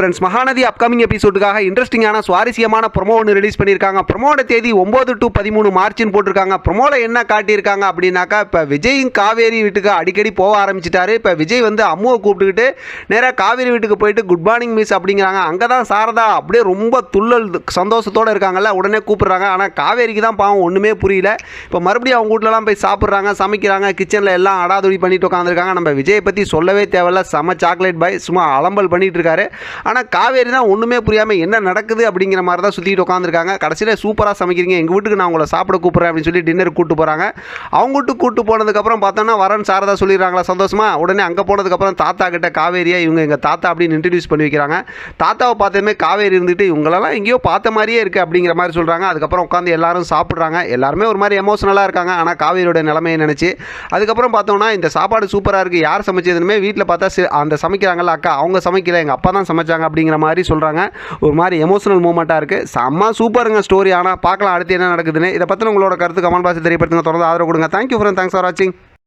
Friends, Mahanadi upcoming எபிசோடுக்காக இன்ட்ரெஸ்டிங்கான சுவாரஸ்யமான promo ஒன்று ரிலீஸ் பண்ணியிருக்காங்க. ப்ரோமோட தேதி 9 to 13 மார்ச்னு போட்டிருக்காங்க. ப்ரோமோவில் என்ன காட்டியிருக்காங்க அப்படின்னாக்கா, இப்போ விஜயும் காவேரி வீட்டுக்கு அடிக்கடி போக ஆரம்பிச்சிட்டாரு. இப்போ விஜய் வந்து அம்முவை கூப்பிட்டுக்கிட்டு நேராக காவேரி வீட்டுக்கு போயிட்டு குட் மார்னிங் மிஸ் அப்படிங்கிறாங்க. அங்கே தான் சாரதா அப்படியே ரொம்ப துள்ளல் சந்தோஷத்தோடு இருக்காங்கல்ல, உடனே கூப்பிட்றாங்க. ஆனால் காவேரிக்கு தான் பாவம் ஒன்றுமே புரியல. இப்போ மறுபடியும் அவங்க வீட்டிலலாம் போய் சாப்பிட்றாங்க, சமைக்கிறாங்க, கிச்சனில் எல்லாம் அடாதுடி பண்ணிட்டு உட்காந்துருக்காங்க. நம்ம விஜயை பற்றி சொல்லவே தேவையில்ல, செம சாக்லேட் பாய், சும்மா அலம்பல் பண்ணிட்டு இருக்காரு. ஆனால் காவேரி தான் ஒன்றுமே புரியாமல் என்ன நடக்குது அப்படிங்கிற மாதிரி தான் சுற்றிட்டு உட்காந்துருக்காங்க. கடைசியில் சூப்பராக சமைக்கிறீங்க, எங்கள் வீட்டுக்கு நான் உங்களை சாப்பிட கூப்பிட்றேன் அப்படின்னு சொல்லி டின்னருக்கு கூப்பிட்டு போகிறாங்க. அவங்க வீட்டுக்கு கூப்பிட்டு போனதுக்கப்புறம் பார்த்தோன்னா வரன் சாரதா சொல்லிடுறாங்களா சந்தோஷமா. உடனே அங்கே போனதுக்கப்புறம் தாத்தா கிட்ட காவேரியா இவங்க எங்கள் தாத்தா அப்படின்னு இன்ட்ரடியூஸ் பண்ணி வைக்கிறாங்க. தாத்தாவை பார்த்ததுமே காவேரி இருந்துட்டு இவங்களெல்லாம் எங்கேயோ பார்த்த மாதிரியே இருக்குது அப்படிங்கிற மாதிரி சொல்கிறாங்க. அதுக்கப்புறம் உட்காந்து எல்லாரும் சாப்பிட்றாங்க. எல்லாருமே ஒரு மாதிரி எமோஷனலாக இருக்காங்க. ஆனால் காவேரியோட நிலைமையை நினச்சி அதுக்கப்புறம் பார்த்தோம்னா இந்த சாப்பாடு சூப்பராக இருக்குது, யார் சமைச்சதுமே வீட்டில் பார்த்தா அந்த சமைக்கிறாங்கல்ல அக்கா, அவங்க சமைக்கல, எங்கள் அப்பா தான் சமைச்சாங்க அப்படிங்கிற மாதிரி சொல்கிறாங்க. ஒரு மாதிரி எமோஷனல் மூமெண்ட்டாக இருக்குது. செம்ம சூப்பருங்க ஸ்டோரி. ஆனால் பார்க்கலாம் அடுத்து என்ன நடக்குதுன்னு. இதை பற்றின உங்களோட கருத்து கமெண்ட் பாக்ஸில் தெரியப்படுத்துங்க. தொடர்ந்து ஆதரவு கொடுங்க. தேங்க்யூ ஃப்ரெண்ட், தேங்க்ஸ் ஃபார் வாட்சிங்.